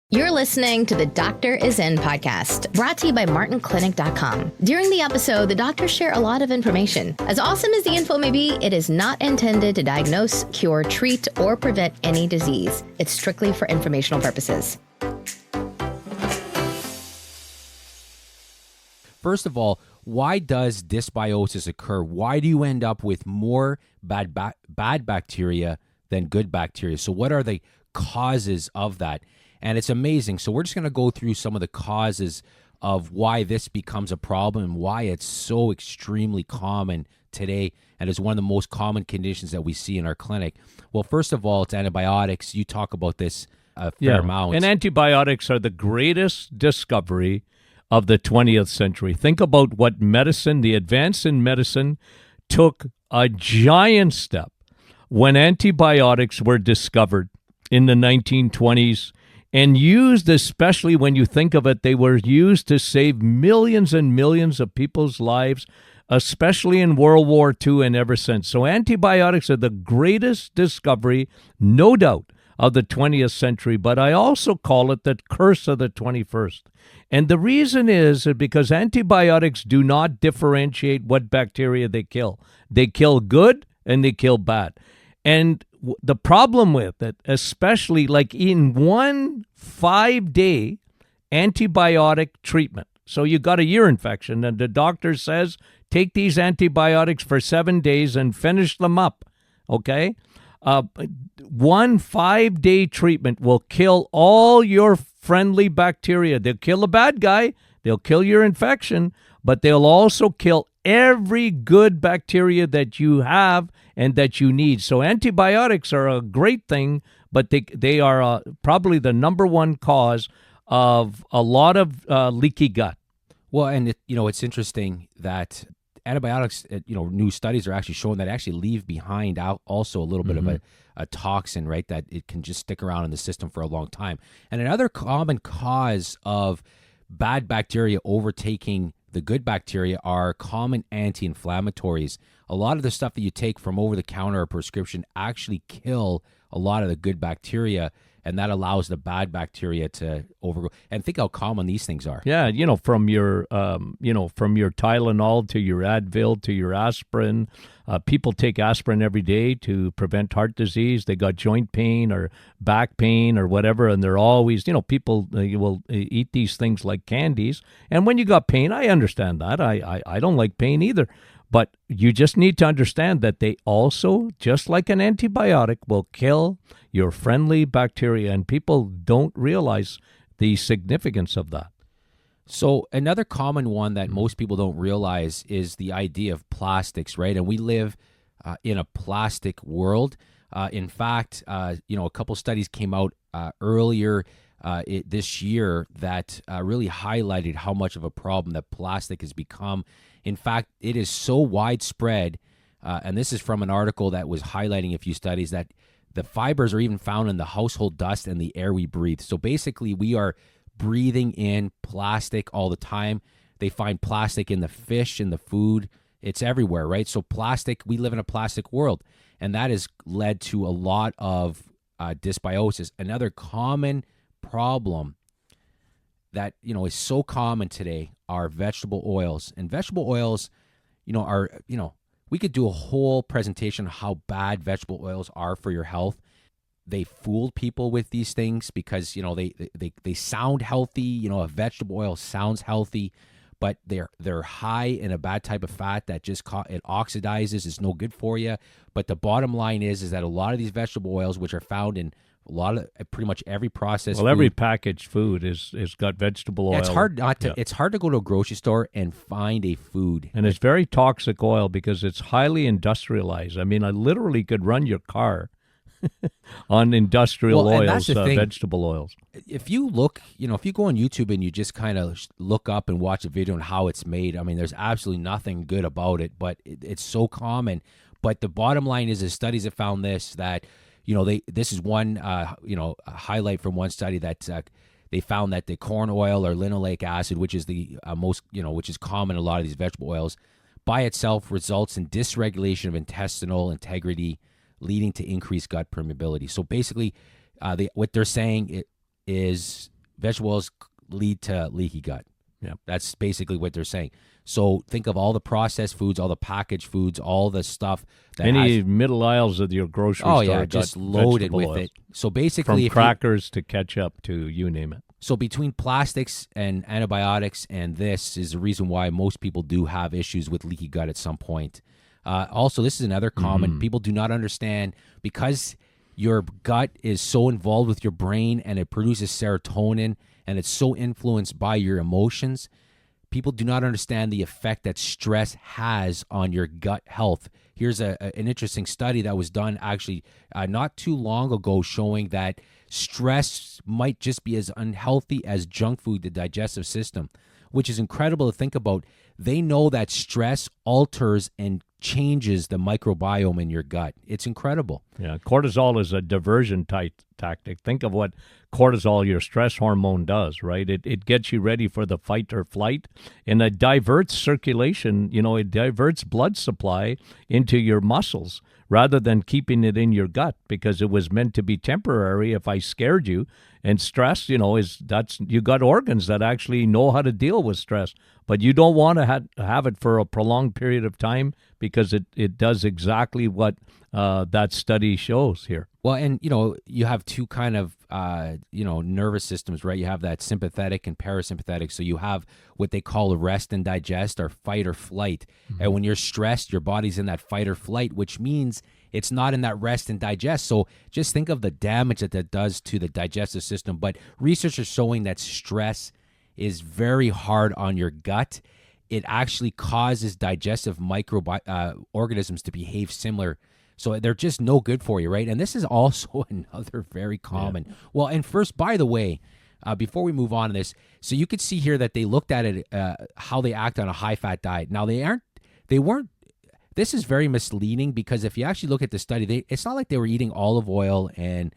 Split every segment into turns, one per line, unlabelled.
You're listening to the Doctor Is In podcast, brought to you by MartinClinic.com. During the episode, the doctors share a lot of information. As awesome as the info may be, it is not intended to diagnose, cure, treat, or prevent any disease. It's strictly for informational purposes.
First of all, why does dysbiosis occur? Why do you end up with more bad bacteria than good bacteria? So what are the causes of that? And it's amazing. So we're just going to go through some of the causes of why this becomes a problem and why it's so extremely common today and is one of the most common conditions that we see in our clinic. Well, first of all, it's antibiotics. You talk about this a fair amount.
And antibiotics are the greatest discovery of the 20th century. Think about what medicine, the advance in medicine, took a giant step when antibiotics were discovered in the 1920s. And used, especially when you think of it, they were used to save millions and millions of people's lives, especially in World War II and ever since. So antibiotics are the greatest discovery, no doubt, of the 20th century, but I also call it the curse of the 21st. And the reason is because antibiotics do not differentiate what bacteria they kill. They kill good and they kill bad. And the problem with it, especially like in 1 5-day antibiotic treatment. So you got a ear infection and the doctor says, take these antibiotics for 7 days and finish them up. Okay? 1 5-day treatment will kill all your friendly bacteria. They'll kill the bad guy. They'll kill your infection, but they'll also kill every good bacteria that you have and that you need. So antibiotics are a great thing, but they are probably the number one cause of a lot of leaky gut.
Well, and it's interesting that antibiotics, new studies are actually showing that actually leave behind out also a little bit of a toxin, right? That it can just stick around in the system for a long time. And another common cause of bad bacteria overtaking the good bacteria are common anti-inflammatories. A lot of the stuff that you take from over-the-counter or prescription actually kill a lot of the good bacteria, and that allows the bad bacteria to overgrow. And think how common these things are.
Yeah, from your Tylenol to your Advil to your aspirin. People take aspirin every day to prevent heart disease. They got joint pain or back pain or whatever, and they're always, people will eat these things like candies. And when you got pain, I understand that. I don't like pain either. But you just need to understand that they also, just like an antibiotic, will kill your friendly bacteria, and people don't realize the significance of that.
So another common one that most people don't realize is the idea of plastics, right? And we live in a plastic world. In fact, a couple studies came out earlier this year that really highlighted how much of a problem that plastic has become. In fact, it is so widespread, and this is from an article that was highlighting a few studies, that the fibers are even found in the household dust and the air we breathe. So basically, we are breathing in plastic all the time. They find plastic in the fish, in the food. It's everywhere, right? So plastic, we live in a plastic world, and that has led to a lot of dysbiosis. Another common problem that is so common today are vegetable oils. And vegetable oils, are we could do a whole presentation on how bad vegetable oils are for your health. They fooled people with these things because they sound healthy. A vegetable oil sounds healthy, but they're high in a bad type of fat that just it oxidizes. It's no good for you. But the bottom line is that a lot of these vegetable oils, which are found in a lot of pretty much every processed food.
Every packaged food is got vegetable oil.
Yeah, it's hard not to. Yeah. It's hard to go to a grocery store and find a food,
and it's very toxic oil because it's highly industrialized. I mean, I literally could run your car on industrial oils, vegetable oils.
If you look, if you go on YouTube and you just kind of look up and watch a video on how it's made, I mean, there's absolutely nothing good about it, but it's so common. But the bottom line is studies have found that. This is one, highlight from one study that they found that the corn oil or linoleic acid, which is the which is common in a lot of these vegetable oils, by itself results in dysregulation of intestinal integrity, leading to increased gut permeability. So basically, what they're saying is vegetable oils lead to leaky gut.
Yeah.
That's basically what they're saying. So think of all the processed foods, all the packaged foods, all the stuff that
Any middle aisles of your grocery store.
Oh yeah, just loaded with
oils.
it. So basically,
From crackers to ketchup to you name it.
So between plastics and antibiotics and this is the reason why most people do have issues with leaky gut at some point. Also, this is another common. People do not understand because your gut is so involved with your brain and it produces serotonin and it's so influenced by your emotions. People do not understand the effect that stress has on your gut health. Here's an interesting study that was done actually not too long ago showing that stress might just be as unhealthy as junk food, the digestive system, which is incredible to think about. They know that stress alters and changes the microbiome in your gut. It's incredible.
Yeah, cortisol is a diversion tactic. Think of what cortisol, your stress hormone, does, right? It gets you ready for the fight or flight, and it diverts circulation. It diverts blood supply into your muscles rather than keeping it in your gut because it was meant to be temporary if I scared you. And stress, you got organs that actually know how to deal with stress, but you don't want to have it for a prolonged period of time because it does exactly what that study shows here.
Well, and, you have two kind of, nervous systems, right? You have that sympathetic and parasympathetic. So you have what they call rest and digest or fight or flight. Mm-hmm. And when you're stressed, your body's in that fight or flight, which means it's not in that rest and digest. So just think of the damage that does to the digestive system. But research is showing that stress is very hard on your gut. It actually causes digestive organisms to behave similar. So they're just no good for you, right? And this is also another very common. Yeah. Well, and first, by the way, before we move on to this, so you could see here that they looked at it, how they act on a high-fat diet. Now, they weren't. This is very misleading because if you actually look at the study, it's not like they were eating olive oil and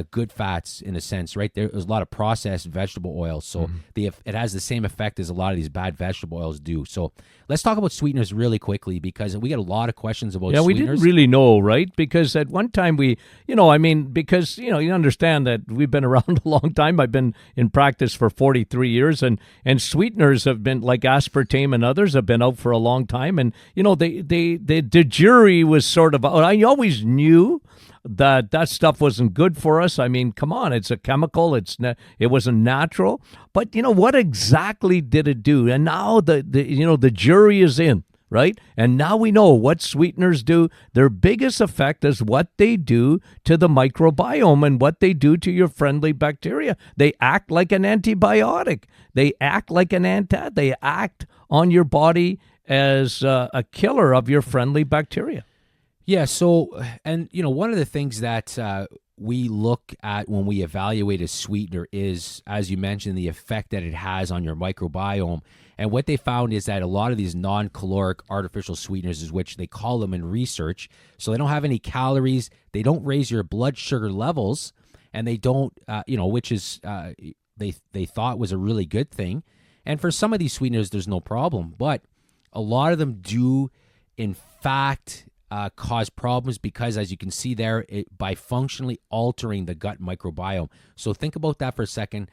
good fats in a sense, right? There was a lot of processed vegetable oils, so it has the same effect as a lot of these bad vegetable oils do. So let's talk about sweeteners really quickly because we get a lot of questions about sweeteners.
Yeah, we didn't really know, right? Because at one time because you understand that we've been around a long time. I've been in practice for 43 years, and sweeteners have been like aspartame and others have been out for a long time, and the jury was sort of out. I always knew that stuff wasn't good for us. I mean, come on, it's a chemical. It wasn't natural. But what exactly did it do? And now the jury is in, right? And now we know what sweeteners do. Their biggest effect is what they do to the microbiome and what they do to your friendly bacteria. They act like an antibiotic. They act like They act on your body as a killer of your friendly bacteria.
Yeah, so, and, one of the things that we look at when we evaluate a sweetener is, as you mentioned, the effect that it has on your microbiome. And what they found is that a lot of these non-caloric artificial sweeteners, is which they call them in research, so they don't have any calories, they don't raise your blood sugar levels, and they don't, which is, they thought was a really good thing. And for some of these sweeteners, there's no problem. But a lot of them do, in fact, cause problems because, as you can see there, by functionally altering the gut microbiome. So think about that for a second.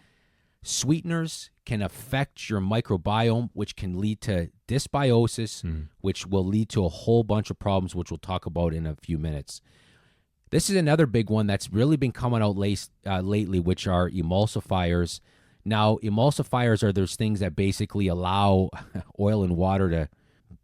Sweeteners can affect your microbiome, which can lead to dysbiosis, which will lead to a whole bunch of problems, which we'll talk about in a few minutes. This is another big one that's really been coming out lately, which are emulsifiers. Now, emulsifiers are those things that basically allow oil and water to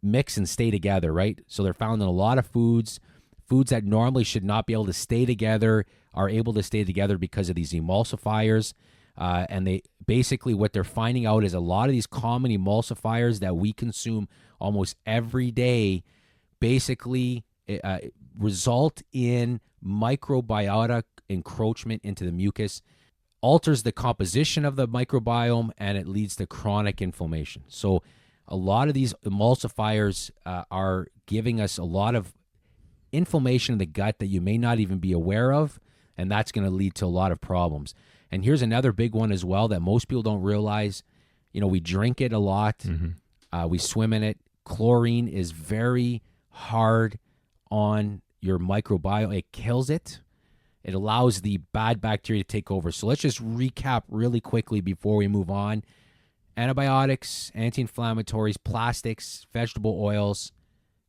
mix and stay together, right? So they're found in a lot of foods that normally should not be able to stay together are able to stay together because of these emulsifiers. And they basically, what they're finding out is a lot of these common emulsifiers that we consume almost every day basically result in microbiota encroachment into the mucus, alters the composition of the microbiome, and it leads to chronic inflammation. So a lot of these emulsifiers are giving us a lot of inflammation in the gut that you may not even be aware of, and that's going to lead to a lot of problems. And here's another big one as well that most people don't realize. We drink it a lot. We swim in it. Chlorine is very hard on your microbiome. It kills it. It allows the bad bacteria to take over. So let's just recap really quickly before we move on. Antibiotics, anti-inflammatories, plastics, vegetable oils,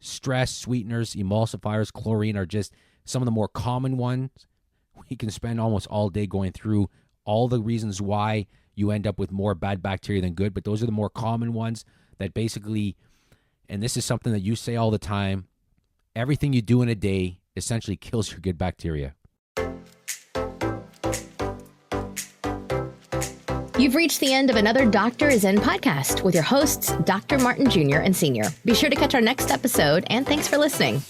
stress, sweeteners, emulsifiers, chlorine are just some of the more common ones. We can spend almost all day going through all the reasons why you end up with more bad bacteria than good, but those are the more common ones that basically, and this is something that you say all the time, everything you do in a day essentially kills your good bacteria.
You've reached the end of another Doctor is In podcast with your hosts, Dr. Martin Jr. and Sr. Be sure to catch our next episode, and thanks for listening.